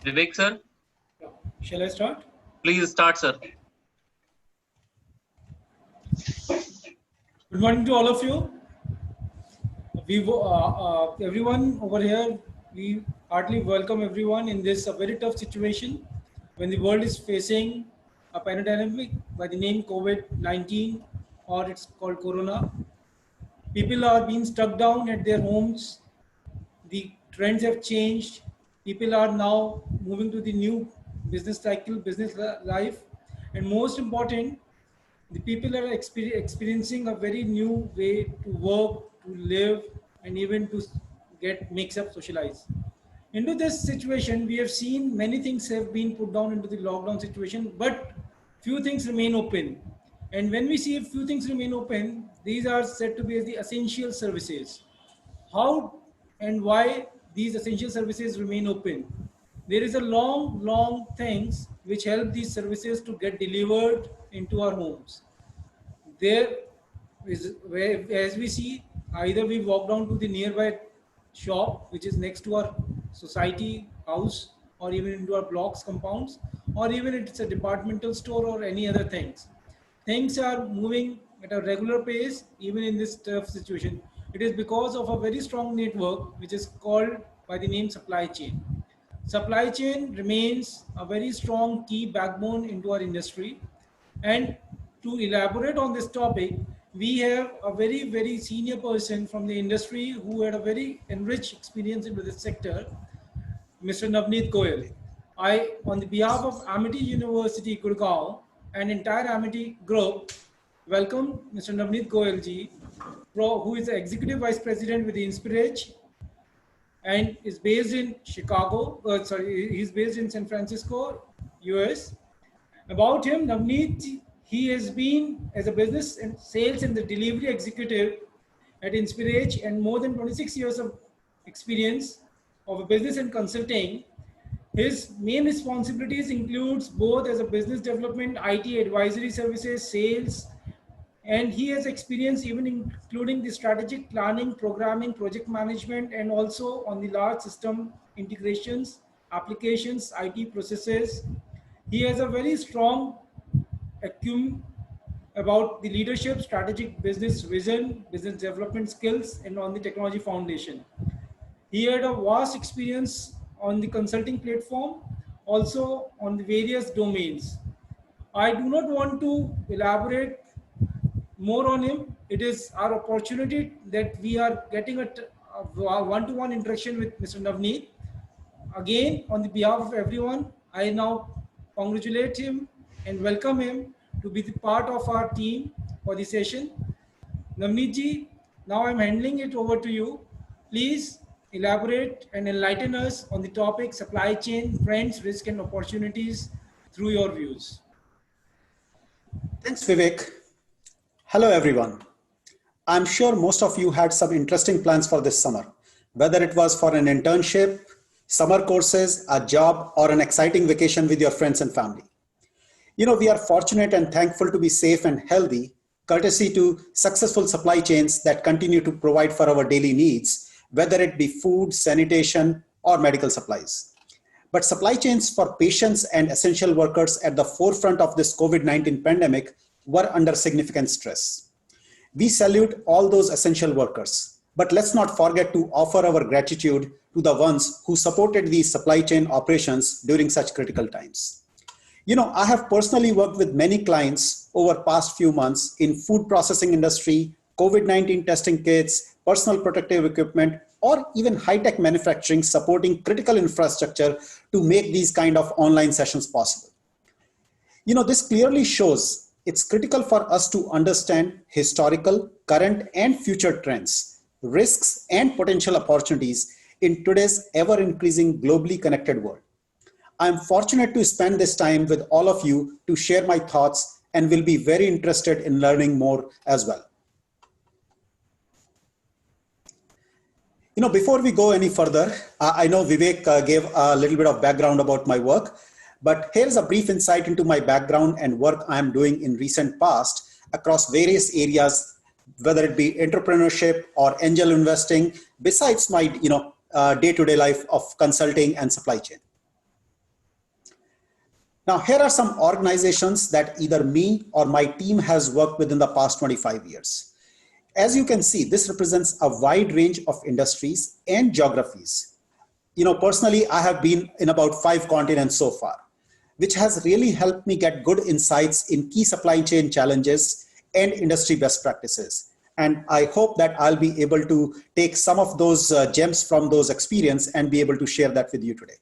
Vivek sir, Shall I start? please start sir. Good morning to all of you. Everyone over here, we heartily welcome everyone in this very tough situation when the world is facing a pandemic by the name COVID-19, or it's called Corona. People are being stuck down at their homes. The trends have changed. People are now moving to the new business cycle, life, and most important, the people are experiencing a very new way to work, to live, and even to get mix up, socialize. Into this situation, we have seen many things have been put down into the lockdown situation, but few things remain open. And when we see a few things remain open, these are said to be as the essential services. How and why these essential services remain open? There is a long things which help these services to get delivered into our homes. There is where, as we see, either we walk down to the nearby shop which is next to our society house, or even into our blocks compounds, or even it's a departmental store or any other things are moving at a regular pace even in this tough situation. It is because of a very strong network which is called by the name supply chain. Supply chain remains a very strong key backbone into our industry. And to elaborate on this topic, we have a very senior person from the industry who had a very enriched experience into this sector, Mr. Navneet Goyal. I, on the behalf of Amity University, Gurgaon, and entire Amity group, welcome Mr. Navneet Goyal ji, who is the Executive Vice President with the Inspirage and is based in Chicago. He's based in San Francisco, US. About him, Navneet, he has been as a business and sales and the delivery executive at Inspirage, and more than 26 years of experience of a business and consulting. His main responsibilities includes both as a business development, IT advisory services, sales, and he has experience even including the strategic planning, programming, project management, and also on the large system integrations, applications, IT processes. He has a very strong acumen about the leadership, strategic business vision, business development skills, and on the technology foundation. He had a vast experience on the consulting platform, also on the various domains. I do not want to elaborate more on him. It is our opportunity that we are getting a one-to-one interaction with Mr. Navneet. Again, on the behalf of everyone, I now congratulate him and welcome him to be the part of our team for the session. Navneet ji, now I'm handing it over to you. Please elaborate and enlighten us on the topic supply chain, trends, risk, and opportunities through your views. Thanks, Vivek. Hello, everyone. I'm sure most of you had some interesting plans for this summer, whether it was for an internship, summer courses, a job, or an exciting vacation with your friends and family. You know, we are fortunate and thankful to be safe and healthy, courtesy to successful supply chains that continue to provide for our daily needs, whether it be food, sanitation, or medical supplies. But supply chains for patients and essential workers at the forefront of this COVID-19 pandemic were under significant stress. We salute all those essential workers, but let's not forget to offer our gratitude to the ones who supported these supply chain operations during such critical times. You know, I have personally worked with many clients over past few months in food processing industry, COVID-19 testing kits, personal protective equipment, or even high-tech manufacturing supporting critical infrastructure to make these kind of online sessions possible. You know, this clearly shows it's critical for us to understand historical, current, and future trends, risks, and potential opportunities in today's ever-increasing globally connected world. I'm fortunate to spend this time with all of you to share my thoughts and will be very interested in learning more as well. You know, before we go any further, I know Vivek gave a little bit of background about my work, but here's a brief insight into my background and work I'm doing in recent past across various areas, whether it be entrepreneurship or angel investing, besides my day-to-day life of consulting and supply chain. Now, here are some organizations that either me or my team has worked with in the past 25 years. As you can see, this represents a wide range of industries and geographies. Personally, I have been in about 5 continents so far, which has really helped me get good insights in key supply chain challenges and industry best practices. And I hope that I'll be able to take some of those gems from those experience and be able to share that with you today.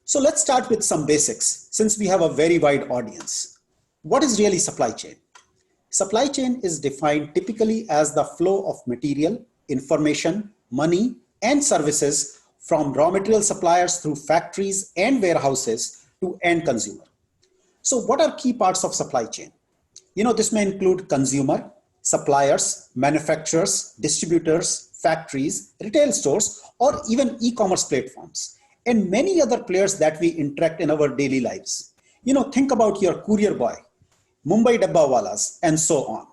So let's start with some basics, since we have a very wide audience. What is really supply chain? Supply chain is defined typically as the flow of material, information, money, and services from raw material suppliers through factories and warehouses to end consumer. So what are key parts of supply chain? This may include consumer, suppliers, manufacturers, distributors, factories, retail stores, or even e-commerce platforms, and many other players that we interact in our daily lives. Think about your courier boy, Mumbai Dabbawalas, and so on.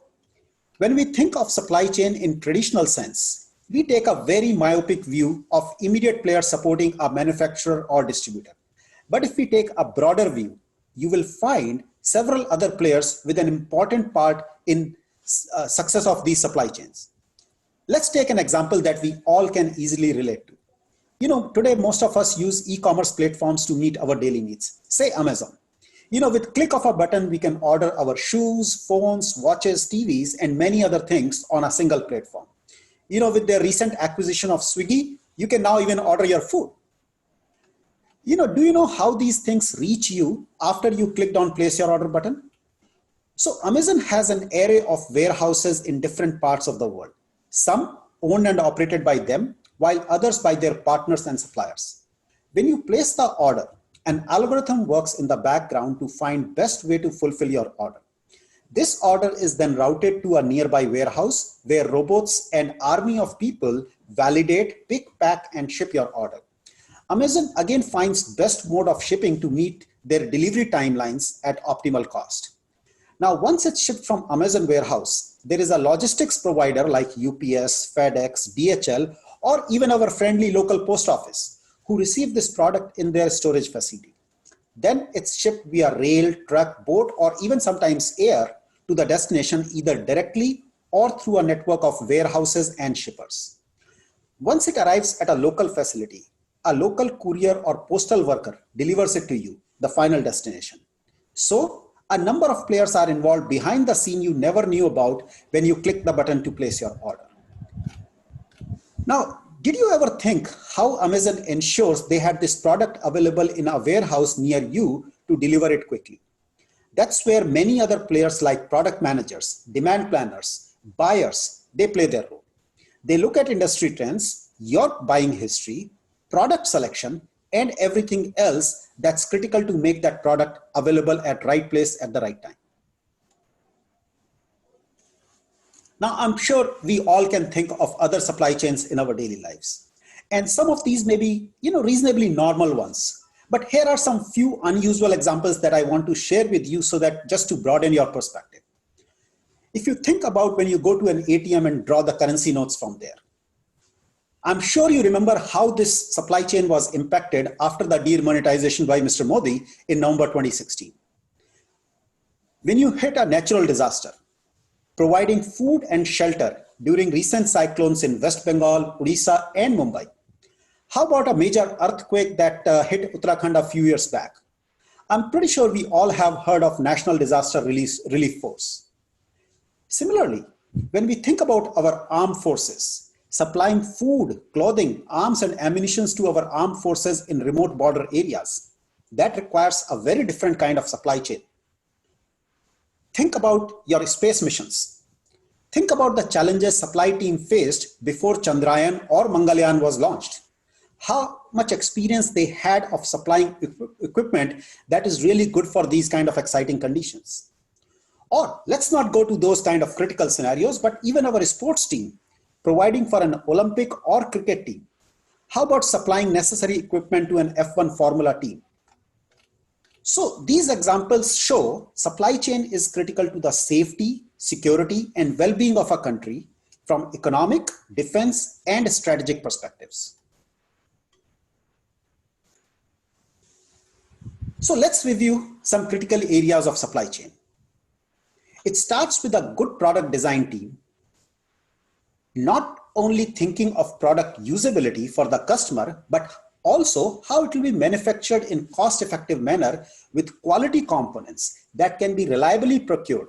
When we think of supply chain in traditional sense, we take a very myopic view of immediate players supporting a manufacturer or distributor. But if we take a broader view, you will find several other players with an important part in success of these supply chains. Let's take an example that we all can easily relate to. Today most of us use e-commerce platforms to meet our daily needs, say Amazon. With click of a button, we can order our shoes, phones, watches, TVs, and many other things on a single platform. With their recent acquisition of Swiggy, you can now even order your food. Do you know how these things reach you after you clicked on place your order button? So Amazon has an array of warehouses in different parts of the world. Some owned and operated by them, while others by their partners and suppliers. When you place the order, an algorithm works in the background to find best way to fulfill your order. This order is then routed to a nearby warehouse where robots and army of people validate, pick, pack, and ship your order. Amazon again finds best mode of shipping to meet their delivery timelines at optimal cost. Now, once it's shipped from Amazon warehouse, there is a logistics provider like UPS, FedEx, DHL, or even our friendly local post office who receive this product in their storage facility. Then it's shipped via rail, truck, boat, or even sometimes air to the destination either directly or through a network of warehouses and shippers. Once it arrives at a local facility, a local courier or postal worker delivers it to you, the final destination. So, a number of players are involved behind the scene you never knew about when you click the button to place your order. Now, did you ever think how Amazon ensures they had this product available in a warehouse near you to deliver it quickly? That's where many other players like product managers, demand planners, buyers, they play their role. They look at industry trends, your buying history, product selection, and everything else that's critical to make that product available at right place at the right time. Now, I'm sure we all can think of other supply chains in our daily lives. And some of these may be, reasonably normal ones. But here are some few unusual examples that I want to share with you so that just to broaden your perspective. If you think about when you go to an ATM and draw the currency notes from there, I'm sure you remember how this supply chain was impacted after the demonetization by Mr. Modi in November 2016. When you hit a natural disaster, providing food and shelter during recent cyclones in West Bengal, Odisha, and Mumbai. How about a major earthquake that hit Uttarakhand a few years back? I'm pretty sure we all have heard of National Disaster Relief Force. Similarly, when we think about our armed forces, supplying food, clothing, arms, and ammunition to our armed forces in remote border areas, that requires a very different kind of supply chain. Think about your space missions. Think about the challenges supply team faced before Chandrayaan or Mangalyaan was launched. How much experience they had of supplying equipment that is really good for these kind of exciting conditions. Or let's not go to those kind of critical scenarios, but even our sports team, providing for an Olympic or cricket team. How about supplying necessary equipment to an F1 Formula team? So these examples show supply chain is critical to the safety, security, and well-being of a country from economic, defense, and strategic perspectives. So let's review some critical areas of supply chain. It starts with a good product design team, not only thinking of product usability for the customer, but also how it will be manufactured in cost-effective manner with quality components that can be reliably procured.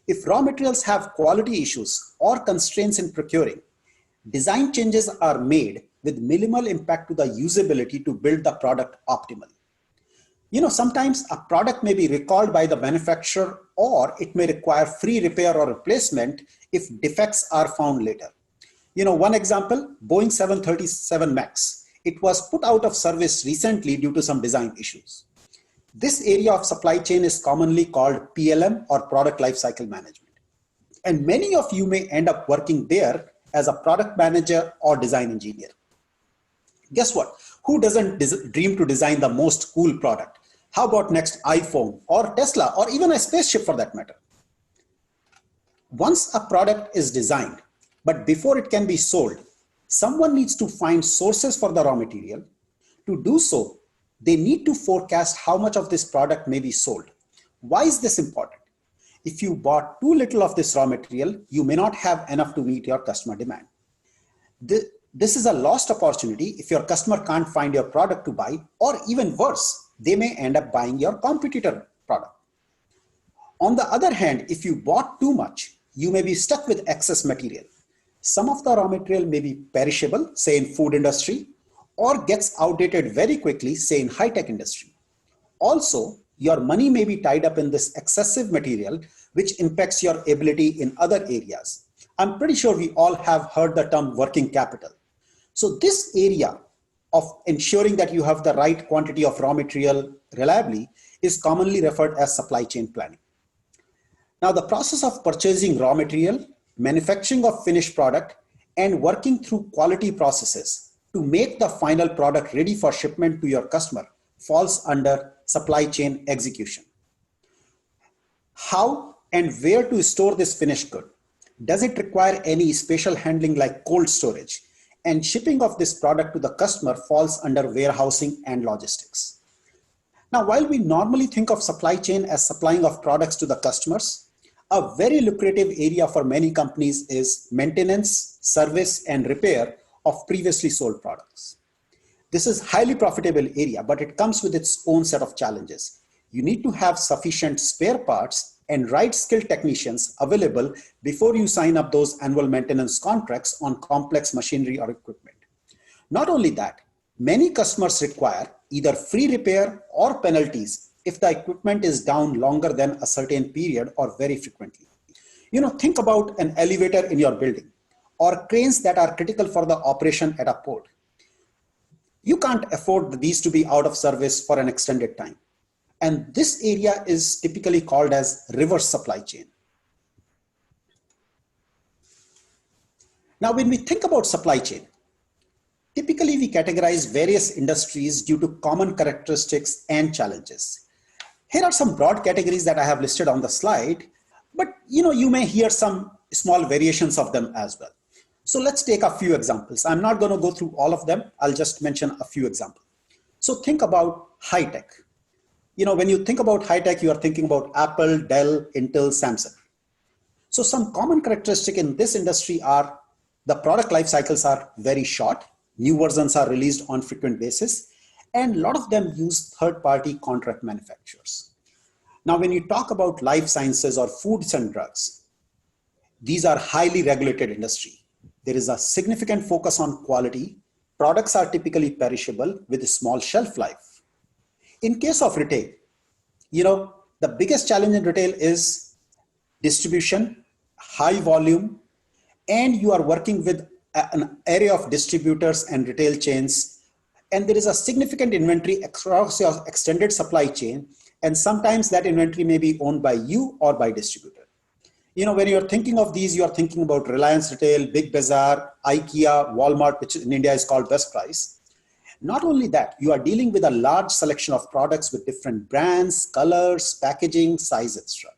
If raw materials have quality issues or constraints in procuring, design changes are made with minimal impact to the usability to build the product optimally. Sometimes a product may be recalled by the manufacturer, or it may require free repair or replacement if defects are found later. One example, Boeing 737 MAX. It was put out of service recently due to some design issues. This area of supply chain is commonly called PLM, or Product Lifecycle Management. And many of you may end up working there as a product manager or design engineer. Guess what? Who doesn't dream to design the most cool product? How about next iPhone or Tesla or even a spaceship for that matter? Once a product is designed, but before it can be sold, someone needs to find sources for the raw material. To do so, they need to forecast how much of this product may be sold. Why is this important? If you bought too little of this raw material, you may not have enough to meet your customer demand. This is a lost opportunity if your customer can't find your product to buy, or even worse, they may end up buying your competitor product. On the other hand, if you bought too much, you may be stuck with excess material. Some of the raw material may be perishable, say in food industry, or gets outdated very quickly, say in high-tech industry. Also, your money may be tied up in this excessive material, which impacts your ability in other areas. I'm pretty sure we all have heard the term working capital. So this area of ensuring that you have the right quantity of raw material reliably is commonly referred as supply chain planning. Now, the process of purchasing raw material, manufacturing of finished product, and working through quality processes to make the final product ready for shipment to your customer falls under supply chain execution. How and where to store this finished good? Does it require any special handling like cold storage? And shipping of this product to the customer falls under warehousing and logistics. Now, while we normally think of supply chain as supplying of products to the customers, a very lucrative area for many companies is maintenance, service, and repair of previously sold products. This is highly profitable area, but it comes with its own set of challenges. You need to have sufficient spare parts and right skilled technicians available before you sign up those annual maintenance contracts on complex machinery or equipment. Not only that, many customers require either free repair or penalties if the equipment is down longer than a certain period or very frequently. Think about an elevator in your building or cranes that are critical for the operation at a port. You can't afford these to be out of service for an extended time. And this area is typically called as reverse supply chain. Now, when we think about supply chain, typically we categorize various industries due to common characteristics and challenges. Here are some broad categories that I have listed on the slide, but you may hear some small variations of them as well. So let's take a few examples. I'm not going to go through all of them. I'll just mention a few examples. So think about high tech. When you think about high tech, you are thinking about Apple, Dell, Intel, Samsung. So some common characteristic in this industry are the product life cycles are very short. New versions are released on frequent basis, and a lot of them use third-party contract manufacturers. Now, when you talk about life sciences or foods and drugs, these are highly regulated industry. There is a significant focus on quality. Products are typically perishable with a small shelf life. In case of retail, the biggest challenge in retail is distribution, high volume, and you are working with an array of distributors and retail chains. And there is a significant inventory across your extended supply chain. And sometimes that inventory may be owned by you or by distributor. When you're thinking of these, you're thinking about Reliance Retail, Big Bazaar, IKEA, Walmart, which in India is called Best Price. Not only that, you are dealing with a large selection of products with different brands, colors, packaging, size, etc.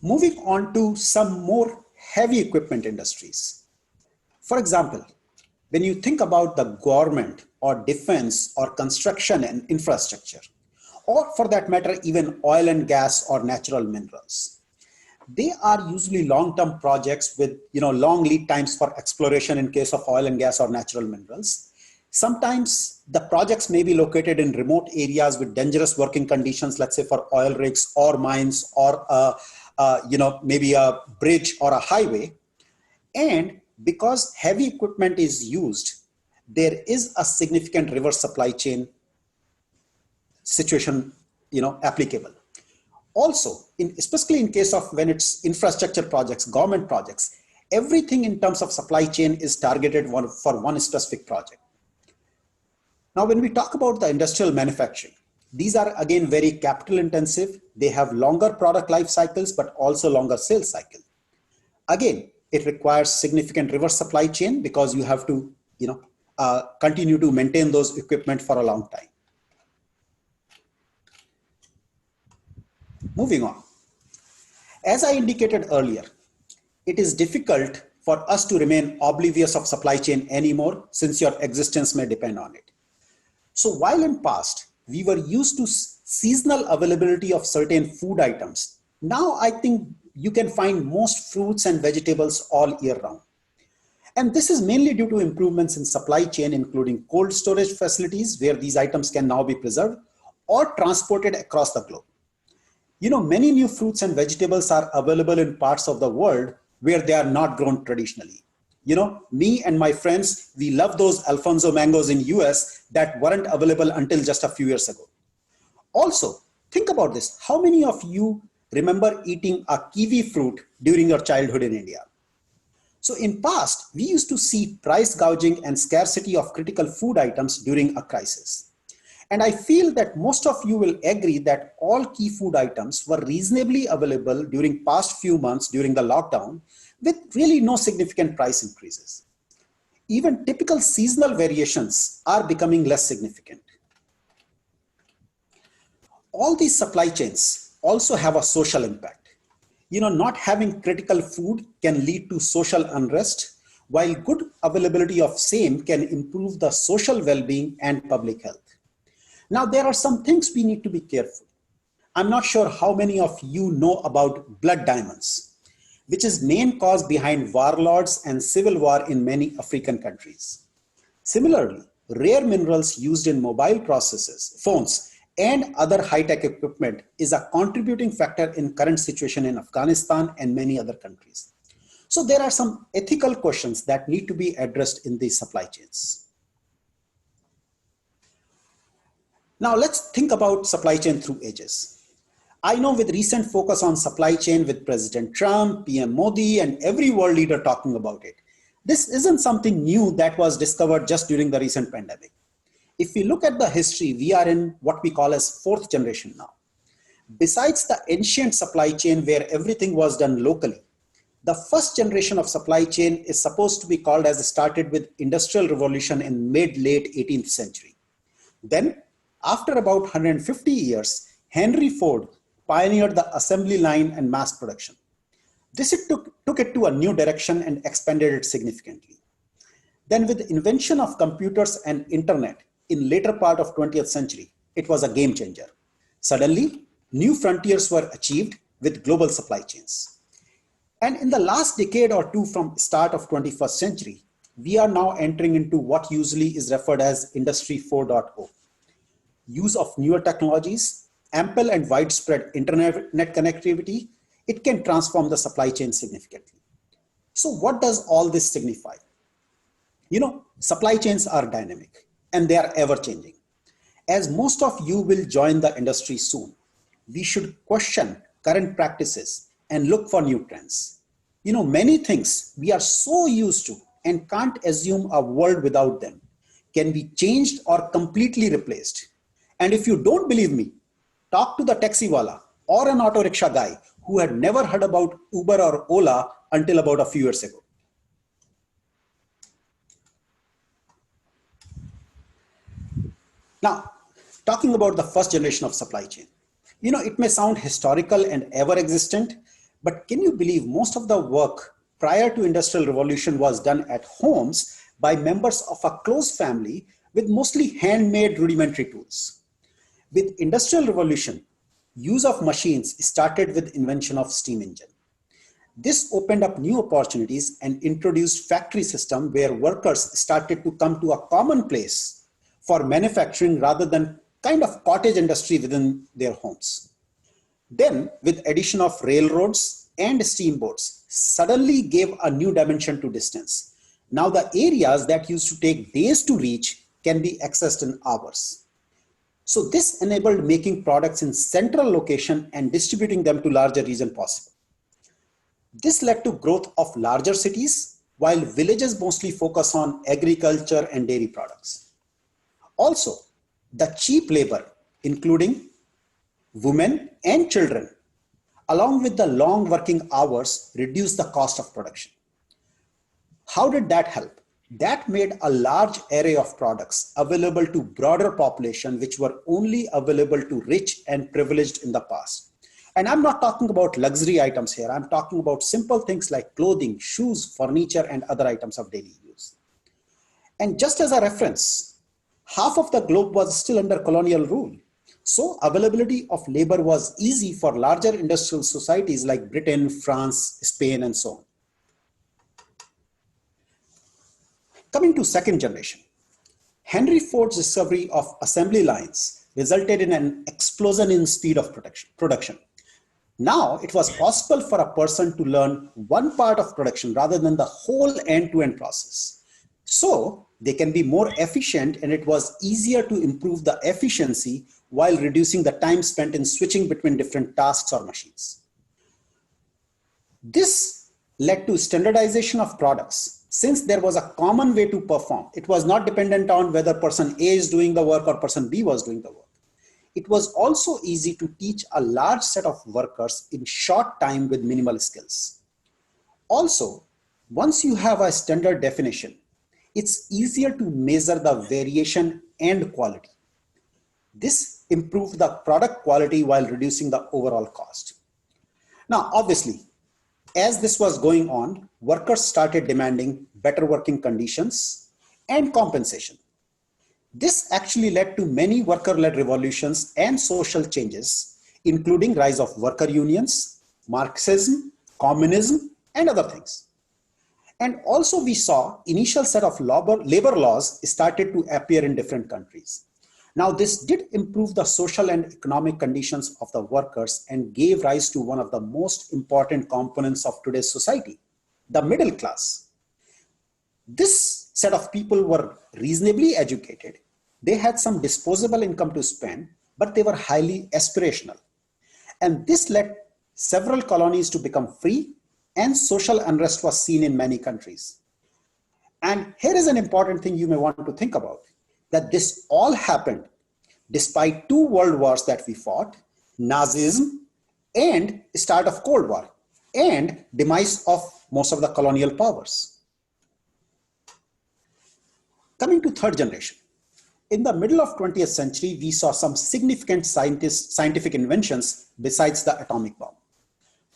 Moving on to some more heavy equipment industries. For example, when you think about the government or defense or construction and infrastructure, or for that matter, even oil and gas or natural minerals, they are usually long-term projects with long lead times for exploration in case of oil and gas or natural minerals. Sometimes the projects may be located in remote areas with dangerous working conditions, let's say for oil rigs or mines or maybe a bridge or a highway. And because heavy equipment is used, there is a significant river supply chain situation applicable. Also, especially in case of when it's infrastructure projects, government projects, everything in terms of supply chain is targeted for one specific project. Now, when we talk about the industrial manufacturing, these are again very capital intensive. They have longer product life cycles, but also longer sales cycle. Again, it requires significant reverse supply chain because you have to continue to maintain those equipment for a long time. Moving on. As I indicated earlier, it is difficult for us to remain oblivious of supply chain anymore since your existence may depend on it. So while in past, we were used to seasonal availability of certain food items, now I think you can find most fruits and vegetables all year round. And this is mainly due to improvements in supply chain, including cold storage facilities where these items can now be preserved or transported across the globe. Many new fruits and vegetables are available in parts of the world where they are not grown traditionally. Me and my friends, we love those Alfonso mangoes in US that weren't available until just a few years ago. Also, think about this. How many of you remember eating a kiwi fruit during your childhood in India? So in past, we used to see price gouging and scarcity of critical food items during a crisis. And I feel that most of you will agree that all key food items were reasonably available during past few months during the lockdown with really no significant price increases. Even typical seasonal variations are becoming less significant. All these supply chains also have a social impact. Not having critical food can lead to social unrest, while good availability of same can improve the social well-being and public health. Now, there are some things we need to be careful. I'm not sure how many of you know about blood diamonds, which is main cause behind warlords and civil war in many African countries. Similarly, rare minerals used in mobile processors, phones, and other high-tech equipment is a contributing factor in current situation in Afghanistan and many other countries. So there are some ethical questions that need to be addressed in these supply chains. Now let's think about supply chain through ages. I know with recent focus on supply chain with President Trump, PM Modi, and every world leader talking about it, this isn't something new that was discovered just during the recent pandemic. If we look at the history, we are in what we call as fourth generation now. Besides the ancient supply chain where everything was done locally, the first generation of supply chain is supposed to be called as started with Industrial Revolution in mid-late 18th century. Then, after about 150 years, Henry Ford pioneered the assembly line and mass production. This took it to a new direction and expanded it significantly. Then with the invention of computers and internet in later part of 20th century, it was a game changer. Suddenly, new frontiers were achieved with global supply chains. And in the last decade or two from start of 21st century, we are now entering into what usually is referred as Industry 4.0. Use of newer technologies, ample and widespread internet connectivity, it can transform the supply chain significantly. So what does all this signify? Supply chains are dynamic and they are ever changing. As most of you will join the industry soon, we should question current practices and look for new trends. Many things we are so used to and can't assume a world without them can be changed or completely replaced. And if you don't believe me, talk to the taxiwala or an auto rickshaw guy who had never heard about Uber or Ola until about a few years ago. Now, talking about the first generation of supply chain, it may sound historical and ever existent, but can you believe most of the work prior to Industrial Revolution was done at homes by members of a close family with mostly handmade rudimentary tools. With Industrial Revolution, use of machines started with invention of steam engine. This opened up new opportunities and introduced factory system where workers started to come to a common place for manufacturing rather than kind of cottage industry within their homes. Then, with addition of railroads and steamboats, suddenly gave a new dimension to distance. Now the areas that used to take days to reach can be accessed in hours. So this enabled making products in central location and distributing them to larger region possible. This led to growth of larger cities, while villages mostly focus on agriculture and dairy products. Also, the cheap labor, including women and children, along with the long working hours, reduced the cost of production. How did that help? That made a large array of products available to broader population, which were only available to rich and privileged in the past. And I'm not talking about luxury items here. I'm talking about simple things like clothing, shoes, furniture, and other items of daily use. And just as a reference, half of the globe was still under colonial rule. So availability of labor was easy for larger industrial societies like Britain, France, Spain, and so on. Coming to second generation, Henry Ford's discovery of assembly lines resulted in an explosion in speed of production. Now it was possible for a person to learn one part of production rather than the whole end-to-end process. So they can be more efficient, and it was easier to improve the efficiency while reducing the time spent in switching between different tasks or machines. This led to standardization of products. Since there was a common way to perform, it was not dependent on whether person A is doing the work or person B was doing the work. It was also easy to teach a large set of workers in short time with minimal skills. Also, once you have a standard definition, it's easier to measure the variation and quality. This improved the product quality while reducing the overall cost. Now, obviously, as this was going on, workers started demanding better working conditions and compensation. This actually led to many worker-led revolutions and social changes, including rise of worker unions, Marxism, communism, and other things. And also we saw initial set of labor laws started to appear in different countries. Now this did improve the social and economic conditions of the workers and gave rise to one of the most important components of today's society, the middle class. This set of people were reasonably educated. They had some disposable income to spend, but they were highly aspirational. And this led several colonies to become free, and social unrest was seen in many countries. And here is an important thing you may want to think about, that this all happened despite two world wars that we fought, Nazism and start of Cold War, and demise of most of the colonial powers. Coming to third generation. In the middle of 20th century, we saw some significant scientific inventions besides the atomic bomb.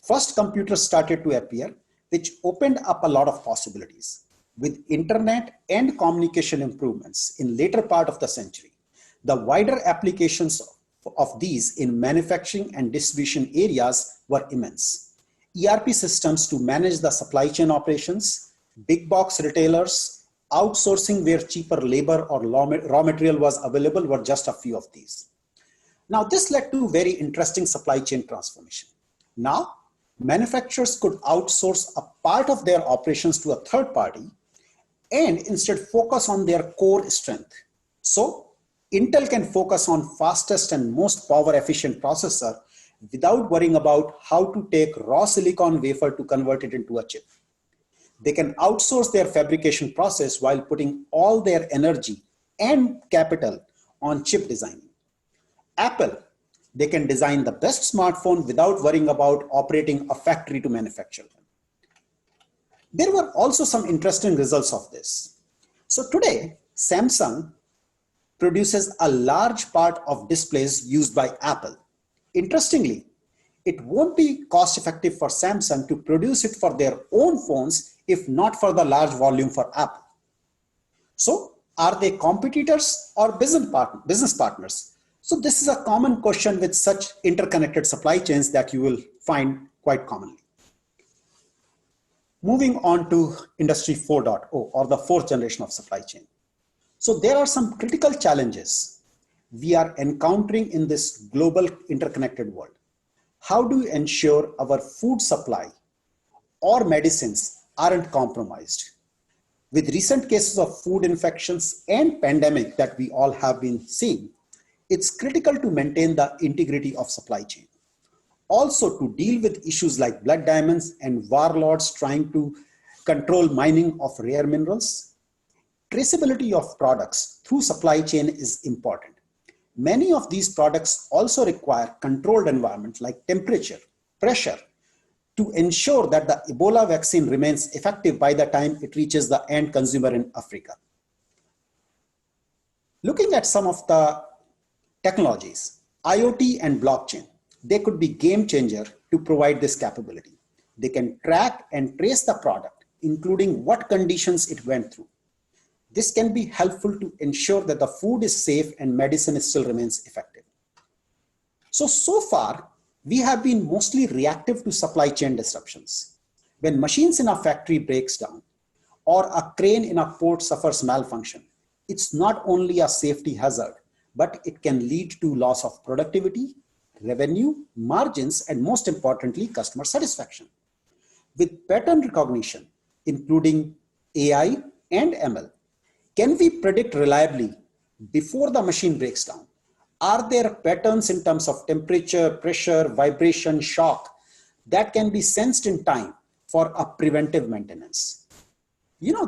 First, computers started to appear, which opened up a lot of possibilities. With internet and communication improvements in later part of the century, the wider applications of these in manufacturing and distribution areas were immense. ERP systems to manage the supply chain operations, big box retailers, outsourcing where cheaper labor or raw material was available were just a few of these. Now this led to very interesting supply chain transformation. Now manufacturers could outsource a part of their operations to a third party and instead focus on their core strength. So Intel can focus on fastest and most power efficient processor without worrying about how to take raw silicon wafer to convert it into a chip. They can outsource their fabrication process while putting all their energy and capital on chip designing. Apple, they can design the best smartphone without worrying about operating a factory to manufacture them. There were also some interesting results of this. So today, Samsung produces a large part of displays used by Apple. Interestingly, it won't be cost effective for Samsung to produce it for their own phones if not for the large volume for Apple. So are they competitors or business partners? So this is a common question with such interconnected supply chains that you will find quite commonly. Moving on to Industry 4.0 or the fourth generation of supply chain. So there are some critical challenges we are encountering in this global interconnected world. How do we ensure our food supply or medicines aren't compromised? With recent cases of food infections and pandemic that we all have been seeing, it's critical to maintain the integrity of supply chain. Also to deal with issues like blood diamonds and warlords trying to control mining of rare minerals. Traceability of products through supply chain is important. Many of these products also require controlled environment like temperature, pressure, to ensure that the Ebola vaccine remains effective by the time it reaches the end consumer in Africa. Looking at some of the technologies, IoT and blockchain, they could be game changer to provide this capability. They can track and trace the product, including what conditions it went through. This can be helpful to ensure that the food is safe and medicine still remains effective. So far, we have been mostly reactive to supply chain disruptions. When machines in a factory breaks down or a crane in a port suffers malfunction, it's not only a safety hazard, but it can lead to loss of productivity, revenue, margins, and most importantly, customer satisfaction. With pattern recognition, including AI and ML, can we predict reliably before the machine breaks down? Are there patterns in terms of temperature, pressure, vibration, shock that can be sensed in time for a preventive maintenance?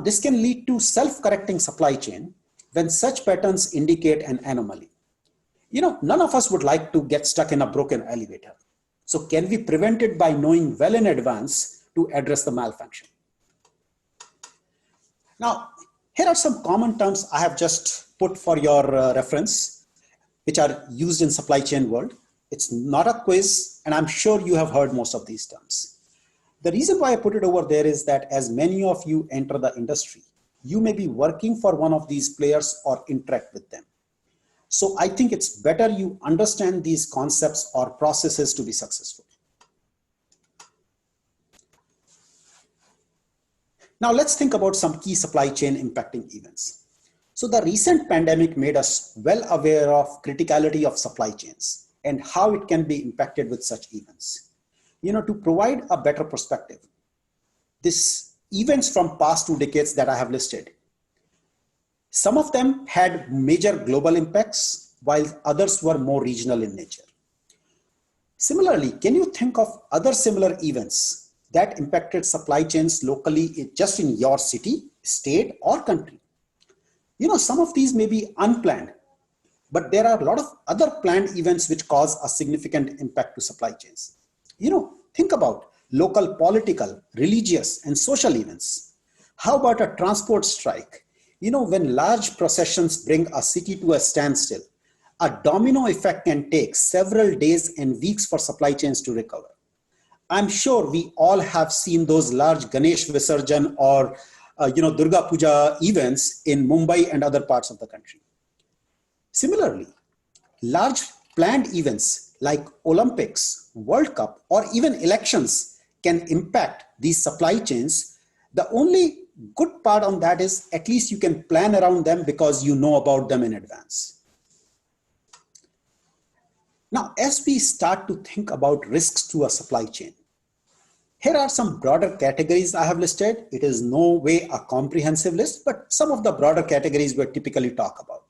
This can lead to self-correcting supply chain when such patterns indicate an anomaly. None of us would like to get stuck in a broken elevator. So can we prevent it by knowing well in advance to address the malfunction? Now, here are some common terms I have just put for your reference, which are used in supply chain world. It's not a quiz, and I'm sure you have heard most of these terms. The reason why I put it over there is that as many of you enter the industry, you may be working for one of these players or interact with them. So I think it's better you understand these concepts or processes to be successful. Now let's think about some key supply chain impacting events. So the recent pandemic made us well aware of criticality of supply chains and how it can be impacted with such events. To provide a better perspective, these events from past 2 decades that I have listed, some of them had major global impacts, while others were more regional in nature. Similarly, can you think of other similar events that impacted supply chains locally, just in your city, state, or country? Some of these may be unplanned, but there are a lot of other planned events which cause a significant impact to supply chains. Think about local political, religious, and social events. How about a transport strike? When large processions bring a city to a standstill, a domino effect can take several days and weeks for supply chains to recover. I'm sure we all have seen those large Ganesh Visarjan or Durga Puja events in Mumbai and other parts of the country. Similarly, large planned events like Olympics, World Cup, or even elections can impact these supply chains. The only good part on that is at least you can plan around them because you know about them in advance. Now, as we start to think about risks to a supply chain, here are some broader categories I have listed. It is no way a comprehensive list, but some of the broader categories we typically talk about.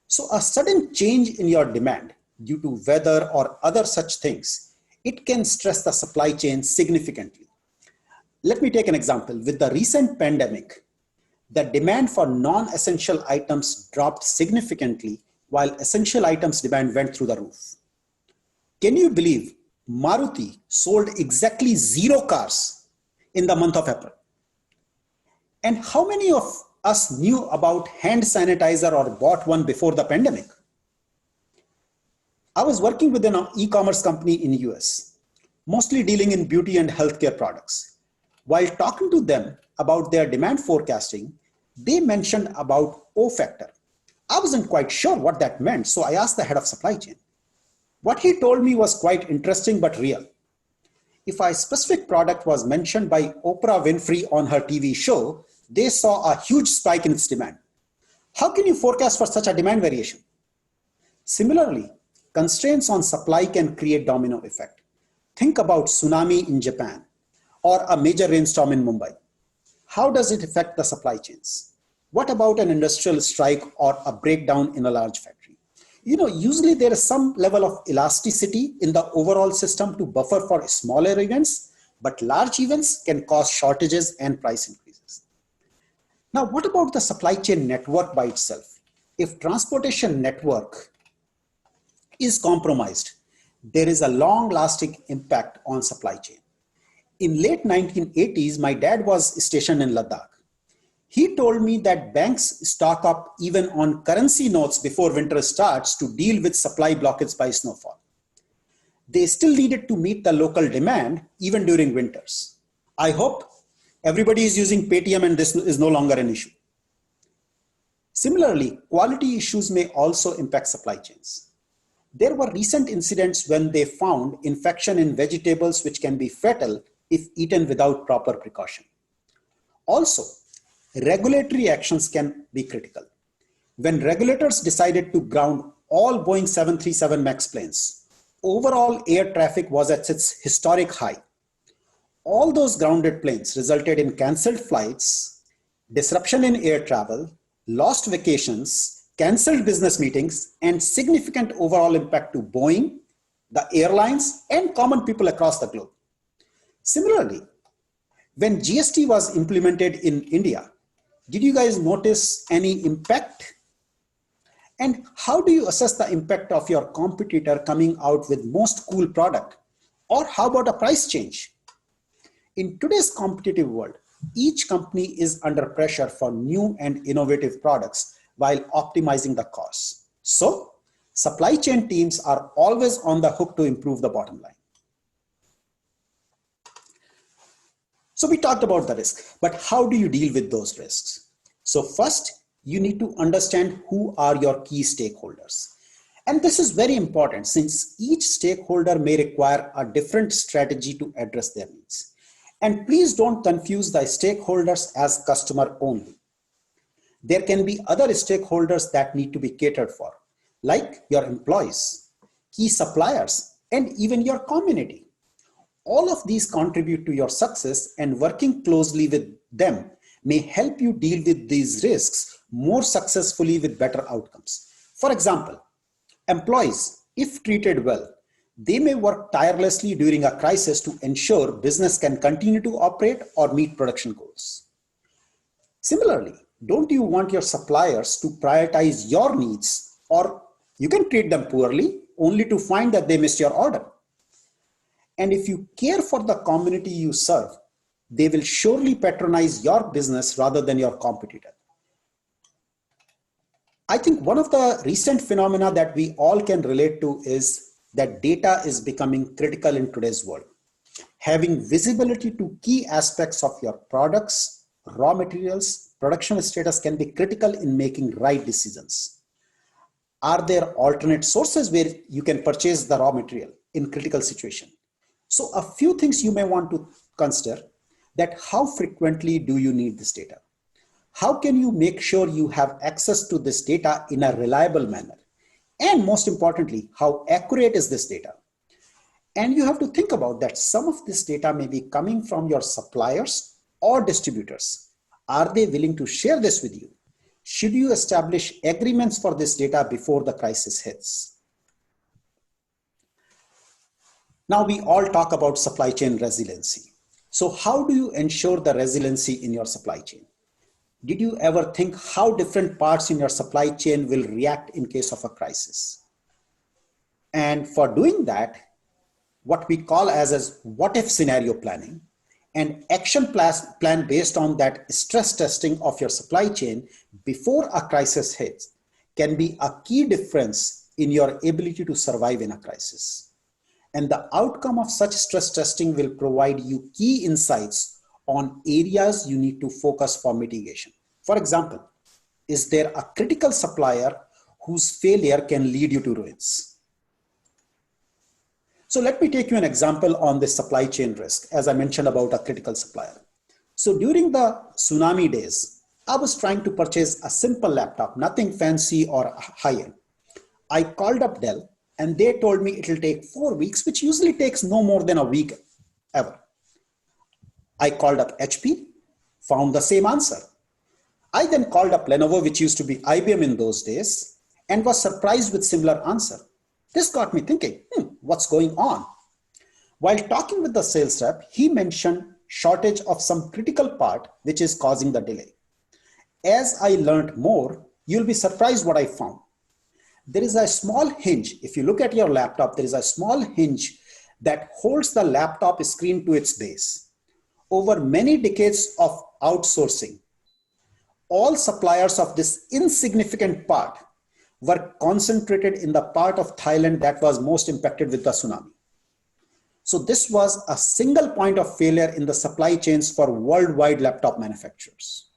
So a sudden change in your demand due to weather or other such things, it can stress the supply chain significantly. Let me take an example. With the recent pandemic, the demand for non-essential items dropped significantly while essential items demand went through the roof. Can you believe Maruti sold exactly 0 cars in the month of April? And how many of us knew about hand sanitizer or bought one before the pandemic? I was working with an e-commerce company in the US, mostly dealing in beauty and healthcare products. While talking to them about their demand forecasting, They mentioned about O factor. I wasn't quite sure what that meant, so I asked the head of supply chain. What he told me was quite interesting but real. If a specific product was mentioned by Oprah Winfrey on her TV show, they saw a huge spike in its demand. How can you forecast for such a demand variation? Similarly, constraints on supply can create domino effect. Think about tsunami in Japan or a major rainstorm in Mumbai. How does it affect the supply chains? What about an industrial strike or a breakdown in a large factory? Usually there is some level of elasticity in the overall system to buffer for smaller events, but large events can cause shortages and price increases. Now, what about the supply chain network by itself? If transportation network is compromised, there is a long-lasting impact on supply chain. In late 1980s, my dad was stationed in Ladakh. He told me that banks stock up even on currency notes before winter starts to deal with supply blockage by snowfall. They still needed to meet the local demand even during winters. I hope everybody is using Paytm and this is no longer an issue. Similarly, quality issues may also impact supply chains. There were recent incidents when they found infection in vegetables which can be fatal if eaten without proper precaution. Also, regulatory actions can be critical. When regulators decided to ground all Boeing 737 MAX planes, overall air traffic was at its historic high. All those grounded planes resulted in canceled flights, disruption in air travel, lost vacations, canceled business meetings, and significant overall impact to Boeing, the airlines, and common people across the globe. Similarly, when GST was implemented in India, did you guys notice any impact? And how do you assess the impact of your competitor coming out with most cool product? Or how about a price change? In today's competitive world, each company is under pressure for new and innovative products while optimizing the costs. So, supply chain teams are always on the hook to improve the bottom line. So we talked about the risk, but how do you deal with those risks? So first, you need to understand who are your key stakeholders. And this is very important since each stakeholder may require a different strategy to address their needs. And please don't confuse the stakeholders as customer only. There can be other stakeholders that need to be catered for, like your employees, key suppliers, and even your community. All of these contribute to your success, and working closely with them may help you deal with these risks more successfully with better outcomes. For example, employees, if treated well, they may work tirelessly during a crisis to ensure business can continue to operate or meet production goals. Similarly, don't you want your suppliers to prioritize your needs, or you can treat them poorly only to find that they missed your order? And if you care for the community you serve, they will surely patronize your business rather than your competitor. I think one of the recent phenomena that we all can relate to is that data is becoming critical in today's world. Having visibility to key aspects of your products, raw materials, production status can be critical in making right decisions. Are there alternate sources where you can purchase the raw material in critical situation? So a few things you may want to consider: that how frequently do you need this data? How can you make sure you have access to this data in a reliable manner? And most importantly, how accurate is this data? And you have to think about that some of this data may be coming from your suppliers or distributors. Are they willing to share this with you? Should you establish agreements for this data before the crisis hits? Now we all talk about supply chain resiliency. So how do you ensure the resiliency in your supply chain? Did you ever think how different parts in your supply chain will react in case of a crisis? And for doing that, what we call as what if scenario planning and action plan based on that stress testing of your supply chain before a crisis hits can be a key difference in your ability to survive in a crisis. And the outcome of such stress testing will provide you key insights on areas you need to focus for mitigation. For example, is there a critical supplier whose failure can lead you to ruins? So let me take you an example on this supply chain risk, as I mentioned about a critical supplier. So during the tsunami days, I was trying to purchase a simple laptop, nothing fancy or high-end. I called up Dell and they told me it will take 4 weeks, which usually takes no more than a week ever. I called up HP, found the same answer. I then called up Lenovo, which used to be IBM in those days, and was surprised with similar answer. This got me thinking, what's going on? While talking with the sales rep, he mentioned shortage of some critical part which is causing the delay. As I learned more, you'll be surprised what I found. There is a small hinge. If you look at your laptop, there is a small hinge that holds the laptop screen to its base. Over many decades of outsourcing, all suppliers of this insignificant part were concentrated in the part of Thailand that was most impacted with the tsunami. So this was a single point of failure in the supply chains for worldwide laptop manufacturers.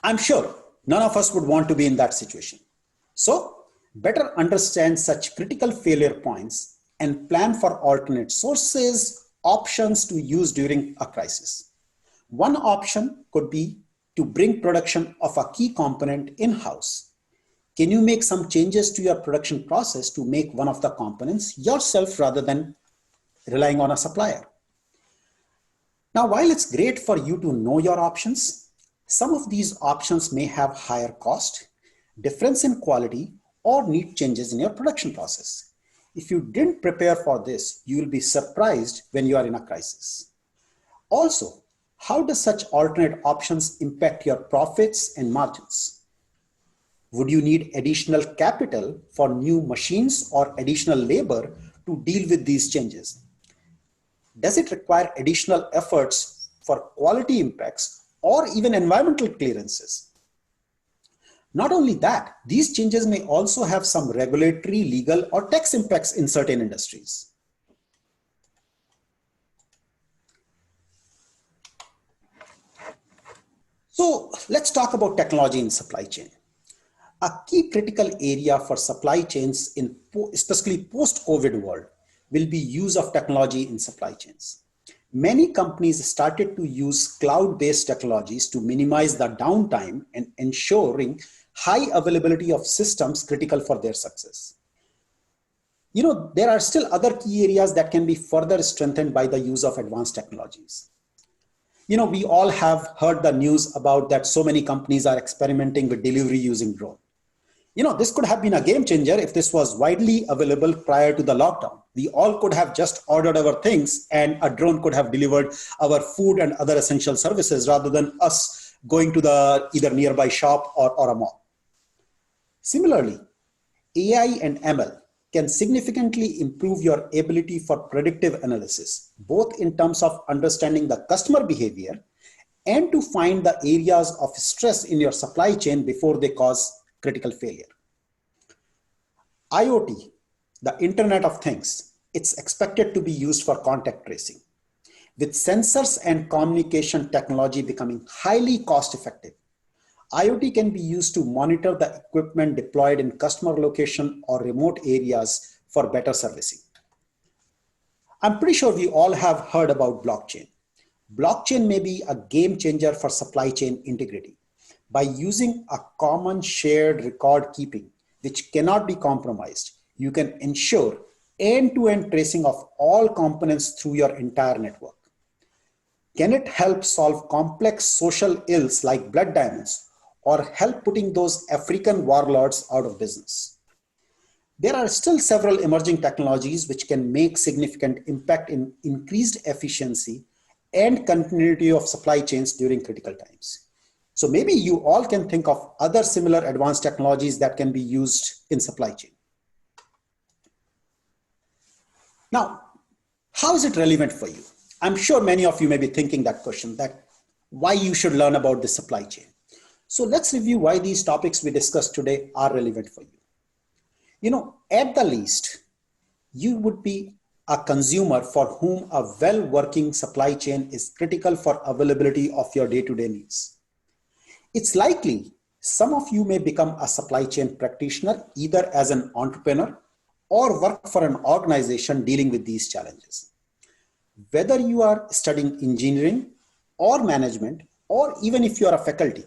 I'm sure none of us would want to be in that situation. So better understand such critical failure points and plan for alternate sources, options to use during a crisis. One option could be to bring production of a key component in-house. Can you make some changes to your production process to make one of the components yourself rather than relying on a supplier? Now, while it's great for you to know your options, some of these options may have higher cost, difference in quality, or need changes in your production process. If you didn't prepare for this, you will be surprised when you are in a crisis. Also, how does such alternate options impact your profits and margins? Would you need additional capital for new machines or additional labor to deal with these changes? Does it require additional efforts for quality impacts or even environmental clearances? Not only that, these changes may also have some regulatory, legal, or tax impacts in certain industries. So let's talk about technology in supply chain. A key critical area for supply chains in especially post-COVID world will be use of technology in supply chains. Many companies started to use cloud-based technologies to minimize the downtime and ensuring high availability of systems critical for their success. There are still other key areas that can be further strengthened by the use of advanced technologies. We all have heard the news about that so many companies are experimenting with delivery using drone. This could have been a game changer if this was widely available prior to the lockdown. We all could have just ordered our things and a drone could have delivered our food and other essential services rather than us going to the either nearby shop or a mall. Similarly, AI and ML can significantly improve your ability for predictive analysis, both in terms of understanding the customer behavior and to find the areas of stress in your supply chain before they cause critical failure. IoT, the Internet of Things, it's expected to be used for contact tracing. With sensors and communication technology becoming highly cost effective, IoT can be used to monitor the equipment deployed in customer location or remote areas for better servicing. I'm pretty sure we all have heard about blockchain. Blockchain may be a game changer for supply chain integrity. By using a common shared record keeping, which cannot be compromised, you can ensure end-to-end tracing of all components through your entire network. Can it help solve complex social ills like blood diamonds or help putting those African warlords out of business? There are still several emerging technologies which can make significant impact in increased efficiency and continuity of supply chains during critical times. So maybe you all can think of other similar advanced technologies that can be used in supply chain. Now, how is it relevant for you? I'm sure many of you may be thinking that question, that why you should learn about the supply chain. So let's review why these topics we discussed today are relevant for you. At the least, you would be a consumer for whom a well-working supply chain is critical for availability of your day-to-day needs. It's likely some of you may become a supply chain practitioner either as an entrepreneur or work for an organization dealing with these challenges. Whether you are studying engineering or management, or even if you are a faculty,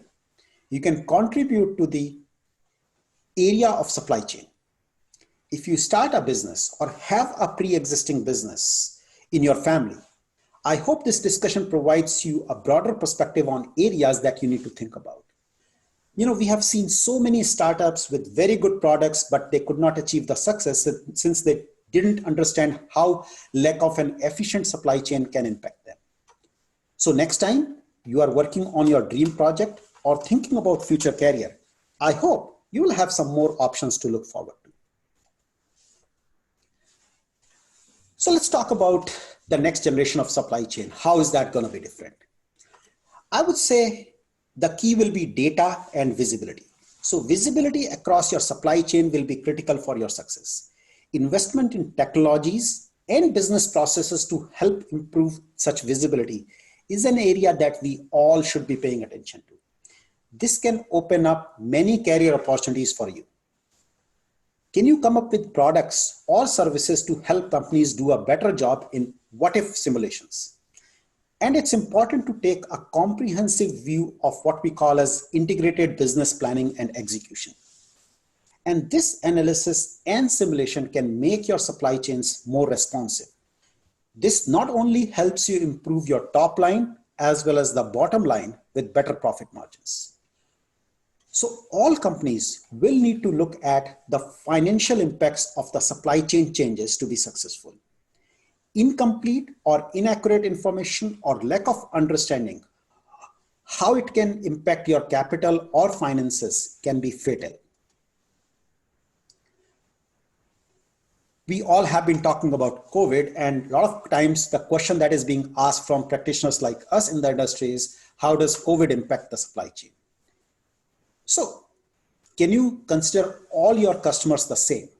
you can contribute to the area of supply chain. If you start a business or have a pre-existing business in your family, I hope this discussion provides you a broader perspective on areas that you need to think about. We have seen so many startups with very good products, but they could not achieve the success since they didn't understand how lack of an efficient supply chain can impact them. So next time you are working on your dream project or thinking about future career, I hope you will have some more options to look forward to. So let's talk about the next generation of supply chain. How is that going to be different? I would say the key will be data and visibility. So visibility across your supply chain will be critical for your success. Investment in technologies and business processes to help improve such visibility is an area that we all should be paying attention to. This can open up many career opportunities for you. Can you come up with products or services to help companies do a better job in what-if simulations? And it's important to take a comprehensive view of what we call as integrated business planning and execution. And this analysis and simulation can make your supply chains more responsive. This not only helps you improve your top line as well as the bottom line with better profit margins. So all companies will need to look at the financial impacts of the supply chain changes to be successful. Incomplete or inaccurate information or lack of understanding how it can impact your capital or finances can be fatal. We all have been talking about COVID, and a lot of times the question that is being asked from practitioners like us in the industry is, how does COVID impact the supply chain? So can you consider all your customers the same?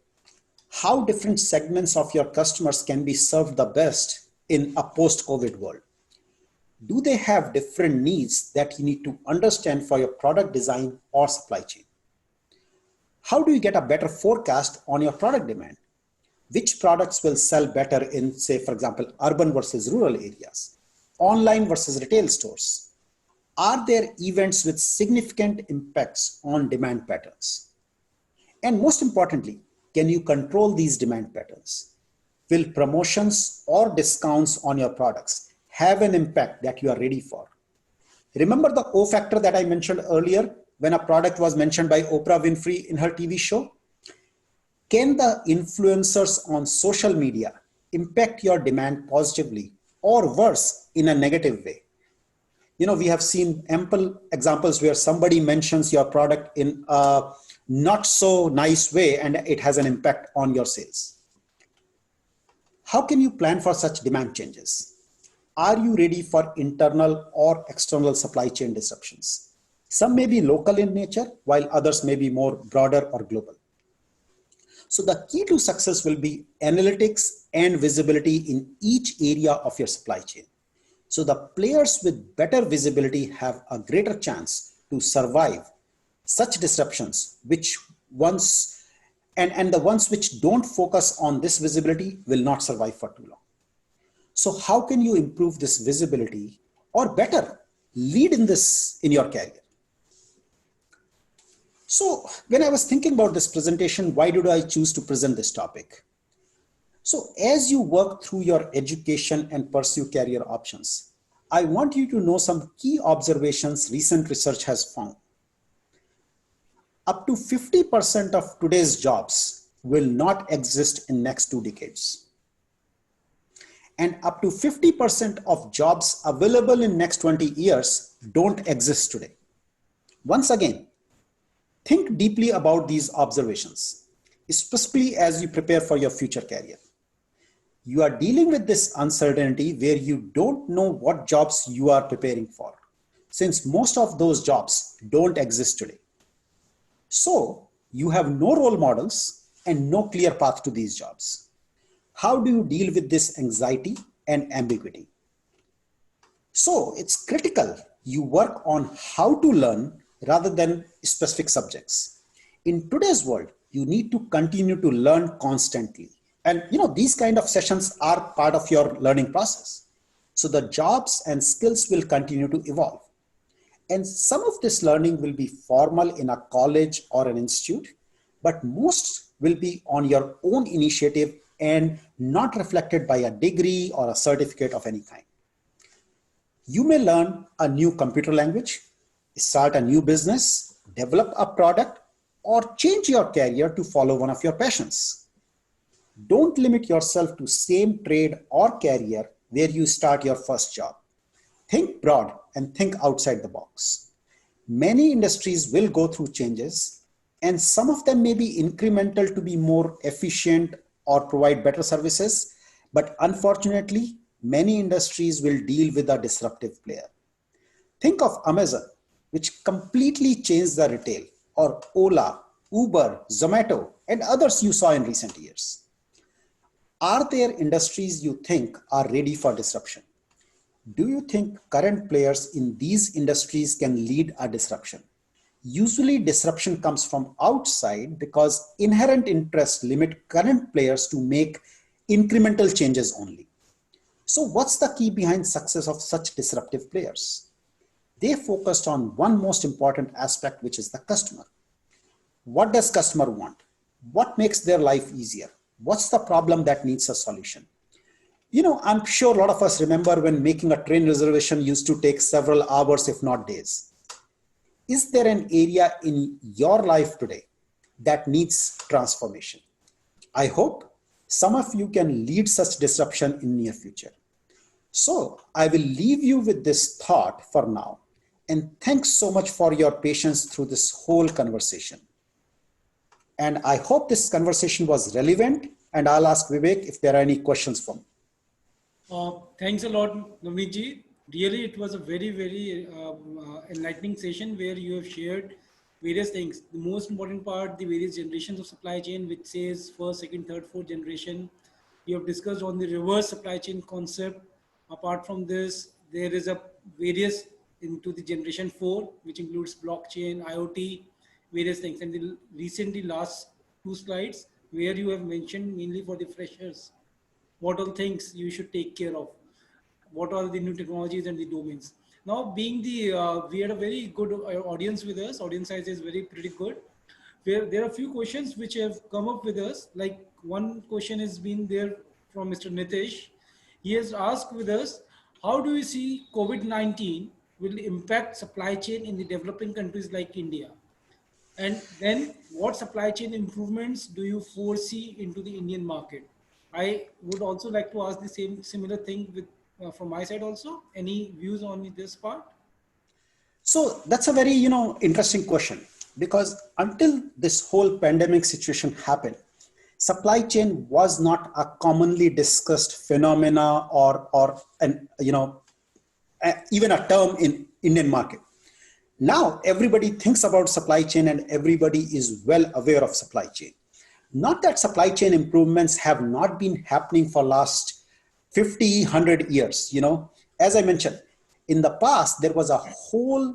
How different segments of your customers can be served the best in a post-COVID world? Do they have different needs that you need to understand for your product design or supply chain? How do you get a better forecast on your product demand? Which products will sell better in, say, for example, urban versus rural areas, online versus retail stores? Are there events with significant impacts on demand patterns? And most importantly, can you control these demand patterns? Will promotions or discounts on your products have an impact that you are ready for? Remember the O factor that I mentioned earlier when a product was mentioned by Oprah Winfrey in her TV show? Can the influencers on social media impact your demand positively or worse in a negative way? We have seen ample examples where somebody mentions your product in a not so nice way and it has an impact on your sales. How can you plan for such demand changes? Are you ready for internal or external supply chain disruptions? Some may be local in nature, while others may be more broader or global. So the key to success will be analytics and visibility in each area of your supply chain. So the players with better visibility have a greater chance to survive such disruptions, and the ones which don't focus on this visibility will not survive for too long. So how can you improve this visibility, or better, lead in this in your career? So when I was thinking about this presentation, why did I choose to present this topic? So as you work through your education and pursue career options, I want you to know some key observations recent research has found. Up to 50% of today's jobs will not exist in next 2 decades. And up to 50% of jobs available in next 20 years don't exist today. Once again, think deeply about these observations, especially as you prepare for your future career. You are dealing with this uncertainty where you don't know what jobs you are preparing for, since most of those jobs don't exist today. So you have no role models and no clear path to these jobs. How do you deal with this anxiety and ambiguity? So it's critical you work on how to learn rather than specific subjects. In today's world, you need to continue to learn constantly. And these kind of sessions are part of your learning process. So the jobs and skills will continue to evolve. And some of this learning will be formal in a college or an institute, but most will be on your own initiative and not reflected by a degree or a certificate of any kind. You may learn a new computer language, start a new business, develop a product, or change your career to follow one of your passions. Don't limit yourself to same trade or career where you start your first job. Think broad and think outside the box. Many industries will go through changes, and some of them may be incremental to be more efficient or provide better services, but unfortunately, many industries will deal with a disruptive player. Think of Amazon, which completely changed the retail, or Ola, Uber, Zomato, and others you saw in recent years. Are there industries you think are ready for disruption? Do you think current players in these industries can lead a disruption? Usually disruption comes from outside because inherent interests limit current players to make incremental changes only. So what's the key behind success of such disruptive players? They focused on one most important aspect, which is the customer. What does customer want? What makes their life easier? What's the problem that needs a solution? I'm sure a lot of us remember when making a train reservation used to take several hours, if not days. Is there an area in your life today that needs transformation? I hope some of you can lead such disruption in near future. So I will leave you with this thought for now. And thanks so much for your patience through this whole conversation. And I hope this conversation was relevant, and I'll ask Vivek if there are any questions for me. Thanks a lot, Navneet. Really, it was a very, very enlightening session where you have shared various things. The most important part, the various generations of supply chain, which says first, second, third, fourth generation. You have discussed on the reverse supply chain concept. Apart from this, there is a various into the generation 4, which includes blockchain, IoT, various things. And the recently last 2 slides where you have mentioned mainly for the freshers, what all things you should take care of, what are the new technologies and the domains. Now, being the we had a very good audience with us. Audience size is very pretty good. Where there are a few questions which have come up with us. Like one question has been there from Mr. Nitish. He has asked with us, how do you see COVID-19 will impact supply chain in the developing countries like India? And then what supply chain improvements do you foresee into the Indian market? I would also like to ask the same similar thing with from my side also. Any views on this part? So that's a very, interesting question, because until this whole pandemic situation happened, supply chain was not a commonly discussed phenomena or even a term in Indian market. Now everybody thinks about supply chain and everybody is well aware of supply chain. Not that supply chain improvements have not been happening for last 50, 100 years. As I mentioned, in the past, there was a whole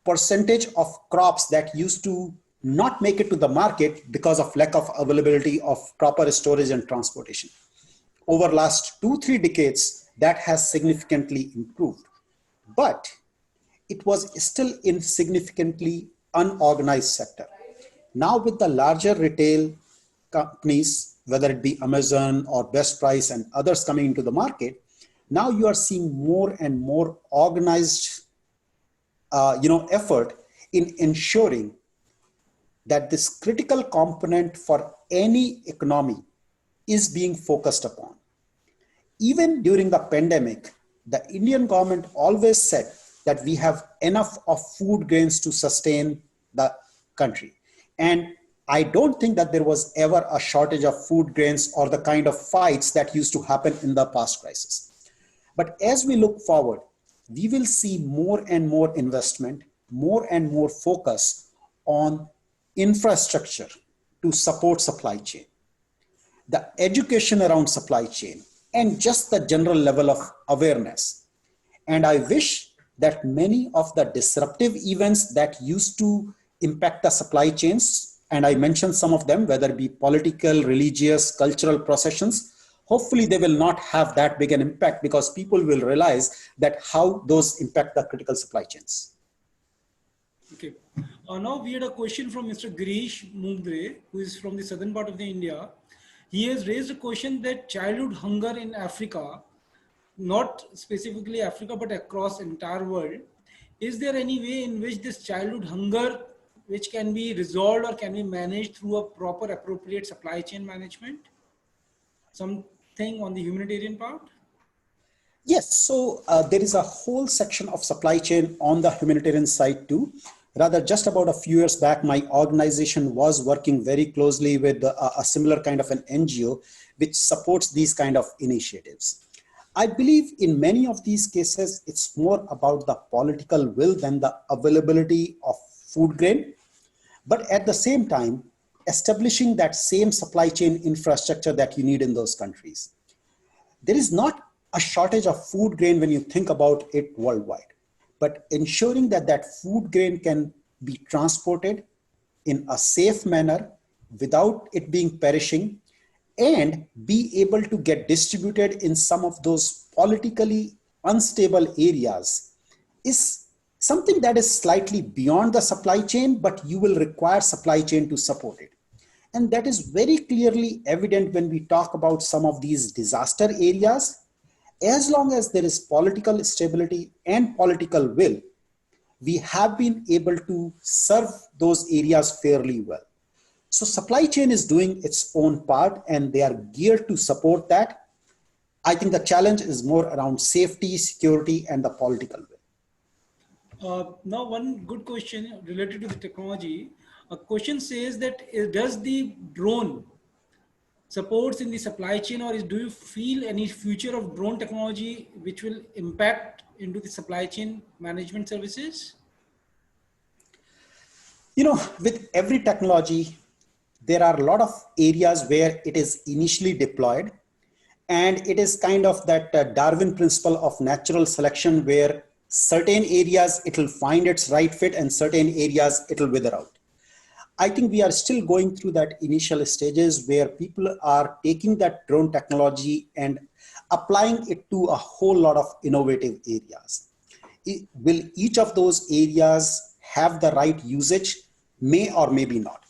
percentage of crops that used to not make it to the market because of lack of availability of proper storage and transportation. Over last 2-3 decades, that has significantly improved. But it was still in significantly unorganized sector. Now with the larger retail companies, whether it be Amazon or Best Price and others coming into the market, now you are seeing more and more organized effort in ensuring that this critical component for any economy is being focused upon. Even during the pandemic, the Indian government always said that we have enough of food grains to sustain the country. And I don't think that there was ever a shortage of food grains or the kind of fights that used to happen in the past crisis. But as we look forward, we will see more and more investment, more and more focus on infrastructure to support supply chain. the education around supply chain, and just the general level of awareness. And I wish that many of the disruptive events that used to impact the supply chains, and I mentioned some of them, whether it be political, religious, cultural processions, hopefully they will not have that big an impact because people will realize that how those impact the critical supply chains. Okay. Now we had a question from Mr. Girish Mugdre, who is from the southern part of the India. He has raised a question that childhood hunger in Africa, not specifically Africa, but across entire world, is there any way in which this childhood hunger, which can be resolved or can be managed through a proper, appropriate supply chain management? Something on the humanitarian part? Yes, so there is a whole section of supply chain on the humanitarian side too. Rather, just about a few years back, my organization was working very closely with a similar kind of an NGO which supports these kind of initiatives. I believe in many of these cases, it's more about the political will than the availability of food grain. But at the same time, establishing that same supply chain infrastructure that you need in those countries. There is not a shortage of food grain when you think about it worldwide, but ensuring that that food grain can be transported in a safe manner without it being perishing and be able to get distributed in some of those politically unstable areas is something that is slightly beyond the supply chain, but you will require supply chain to support it. And that is very clearly evident when we talk about some of these disaster areas. As long as there is political stability and political will, we have been able to serve those areas fairly well. So supply chain is doing its own part and they are geared to support that. I think the challenge is more around safety, security, and the political will. Now, one good question related to the technology. A question says that does the drone supports in the supply chain, or do you feel any future of drone technology which will impact into the supply chain management services? You know, with every technology, there are a lot of areas where it is initially deployed, and it is kind of that Darwin principle of natural selection where certain areas it will find its right fit and certain areas it will wither out. I think we are still going through that initial stages where people are taking that drone technology and applying it to a whole lot of innovative areas. Will each of those areas have the right usage? May or maybe not.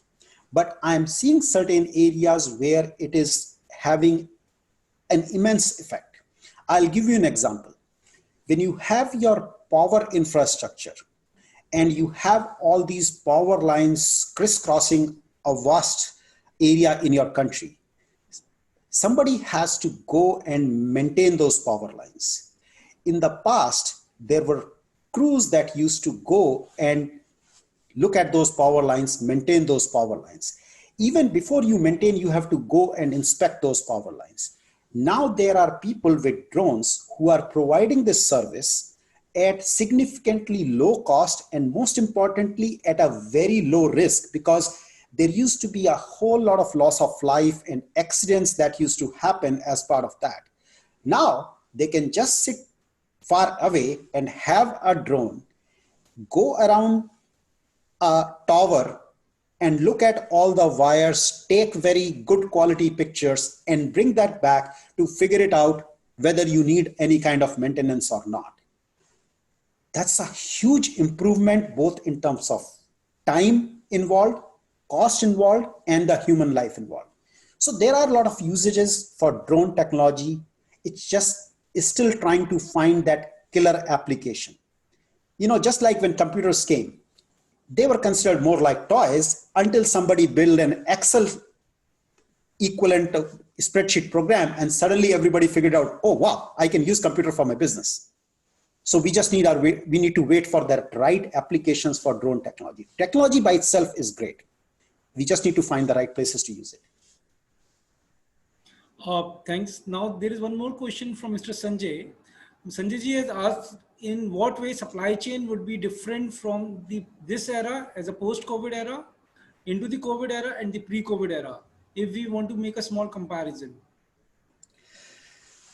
But I'm seeing certain areas where it is having an immense effect. I'll give you an example. When you have your power infrastructure and you have all these power lines crisscrossing a vast area in your country, somebody has to go and maintain those power lines. In the past, there were crews that used to go and look at those power lines, maintain those power lines. Even before you maintain, you have to go and inspect those power lines. Now there are people with drones who are providing this service at significantly low cost and most importantly at a very low risk, because there used to be a whole lot of loss of life and accidents that used to happen as part of that. Now they can just sit far away and have a drone go around a tower and look at all the wires, take very good quality pictures and bring that back to figure it out whether you need any kind of maintenance or not. That's a huge improvement, both in terms of time involved, cost involved, and the human life involved. So there are a lot of usages for drone technology. It's just is still trying to find that killer application. You know, just like when computers came, they were considered more like toys until somebody built an Excel equivalent spreadsheet program and suddenly everybody figured out, oh wow, I can use computer for my business. So we just need we need to wait for the right applications for drone technology. Technology by itself is great. We just need to find the right places to use it. Thanks. Now there is one more question from Mr. Sanjay. Sanjay ji has asked, in what way supply chain would be different from this era as a post-COVID era, into the COVID era and the pre-COVID era? if we want to make a small comparison?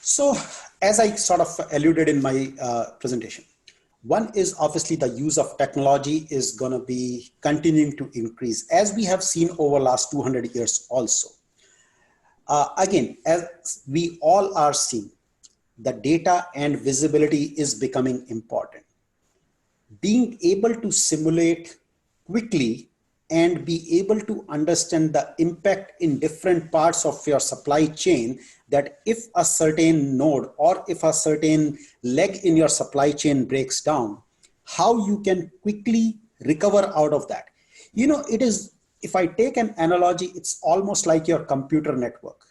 So, as I sort of alluded in my presentation, one is obviously the use of technology is going to be continuing to increase, as we have seen over last 200 years also. Again, as we all are seeing, the data and visibility is becoming important. Being able to simulate quickly and be able to understand the impact in different parts of your supply chain, that if a certain node or if a certain leg in your supply chain breaks down, how you can quickly recover out of that. You know, it is, if I take an analogy, it's almost like your computer network.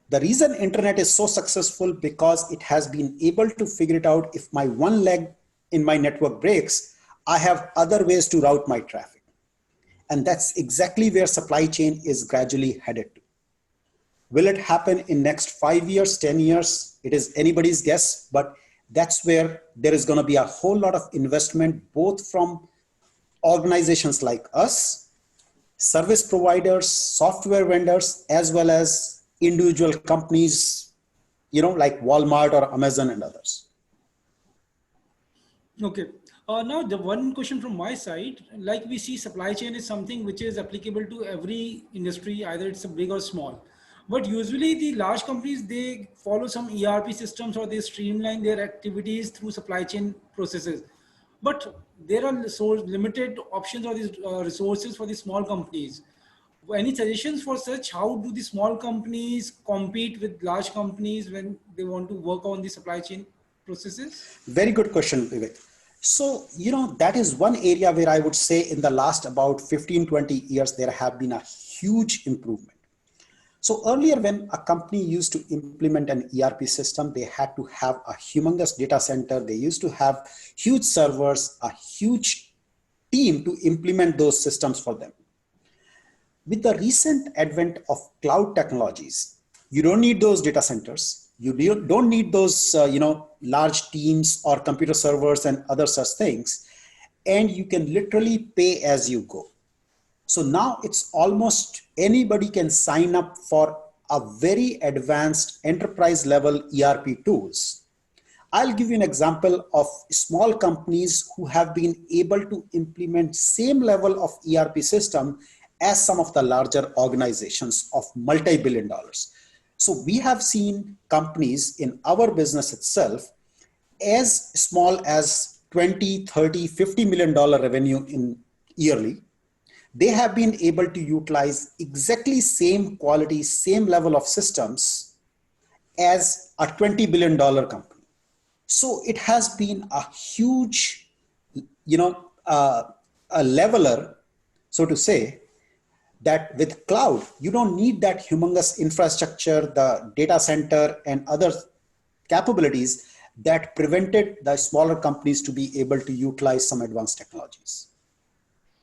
The reason internet is so successful because it has been able to figure it out. If my one leg in my network breaks, I have other ways to route my traffic. And that's exactly where supply chain is gradually headed to. Will it happen in next 5 years, 10 years? It is anybody's guess, but that's where there is going to be a whole lot of investment, both from organizations like us, service providers, software vendors, as well as individual companies, you know, like Walmart or Amazon and others. Okay. Now, the one question from my side, like we see supply chain is something which is applicable to every industry, either it's a big or small. But usually the large companies, they follow some ERP systems or they streamline their activities through supply chain processes. But there are so limited options or these resources for the small companies. Any suggestions for such? How do the small companies compete with large companies when they want to work on the supply chain processes? Very good question, Vivek. So, you know, that is one area where I would say in the last about 15, 20 years, there have been a huge improvement. So earlier, when a company used to implement an ERP system, they had to have a humongous data center. They used to have huge servers, a huge team to implement those systems for them. With the recent advent of cloud technologies, you don't need those data centers. You don't need those, large teams or computer servers and other such things. And you can literally pay as you go. So now it's almost anybody can sign up for a very advanced enterprise level ERP tools. I'll give you an example of small companies who have been able to implement same level of ERP system as some of the larger organizations of multi-billion dollars. So we have seen companies in our business itself as small as 20, 30, $50 million revenue in yearly. They have been able to utilize exactly same quality, same level of systems as a $20 billion company. So it has been a huge, a leveler, so to say, that with cloud, you don't need that humongous infrastructure, the data center and other capabilities that prevented the smaller companies to be able to utilize some advanced technologies.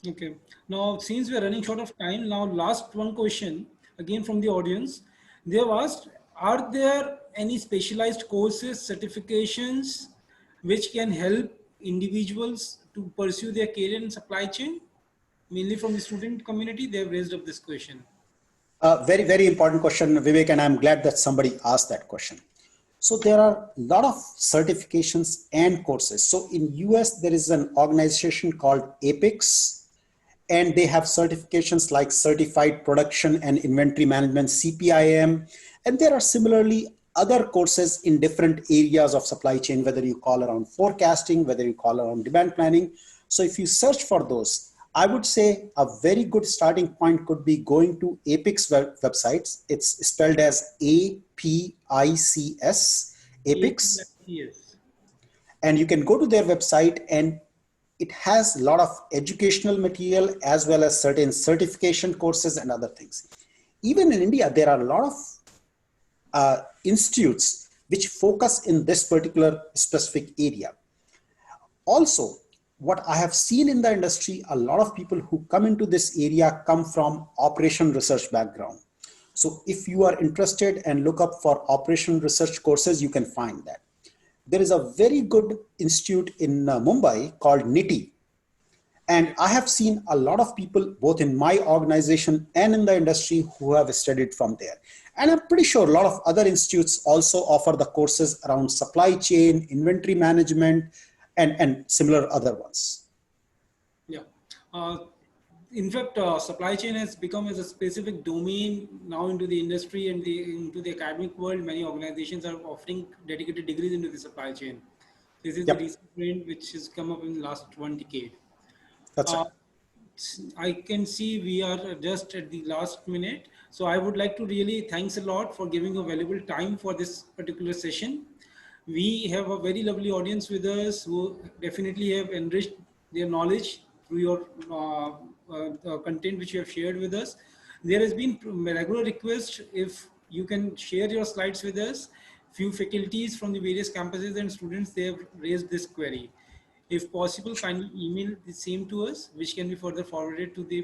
Okay. Now, since we are running short of time, now last one question again from the audience. They have asked, are there any specialized courses, certifications which can help individuals to pursue their career in supply chain? Mainly from the student community, they have raised up this question. Very, very important question, Vivek, and I'm glad that somebody asked that question. So there are a lot of certifications and courses. So in US, there is an organization called APIX, and they have certifications like Certified Production and Inventory Management, CPIM. And there are similarly other courses in different areas of supply chain, whether you call around forecasting, whether you call around demand planning. So if you search for those, I would say a very good starting point could be going to APIX websites. It's spelled as APICS, APIX. Yes. And you can go to their website, and it has a lot of educational material as well as certain certification courses and other things. Even in India, there are a lot of institutes which focus in this particular specific area. Also, what I have seen in the industry, a lot of people who come into this area come from operation research background. So if you are interested and look up for operation research courses, you can find that. There is a very good institute in Mumbai called NITI. And I have seen a lot of people, both in my organization and in the industry, who have studied from there. And I'm pretty sure a lot of other institutes also offer the courses around supply chain, inventory management, and similar other ones. Yeah. In fact, supply chain has become as a specific domain now into the industry and into the academic world. Many organizations are offering dedicated degrees into the supply chain. This is the Yep, recent trend which has come up in the last 1 decade. that's Uh, right. I can see we are just at the last minute. So I would like to really thanks a lot for giving a valuable time for this particular session. We have a very lovely audience with us who definitely have enriched their knowledge through your content which you have shared with us. There has been regular request if you can share your slides with us. Few faculties from the various campuses and students, they have raised this query. If possible, kindly email the same to us, which can be further forwarded to the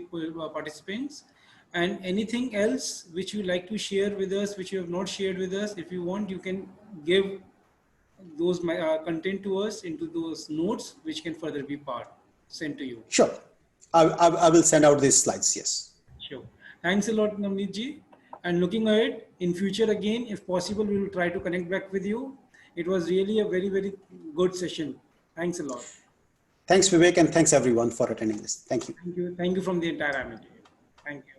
participants. And anything else which you like to share with us, which you have not shared with us, if you want, you can give those content to us into those notes, which can further be sent to you. Sure. I will send out these slides. Yes. Sure. Thanks a lot, Navneet ji. And looking ahead in future again, if possible, we will try to connect back with you. It was really a very, very good session. Thanks a lot. Thanks, Vivek, and thanks everyone for attending this. Thank you. Thank you. Thank you from the entire IMT. Thank you.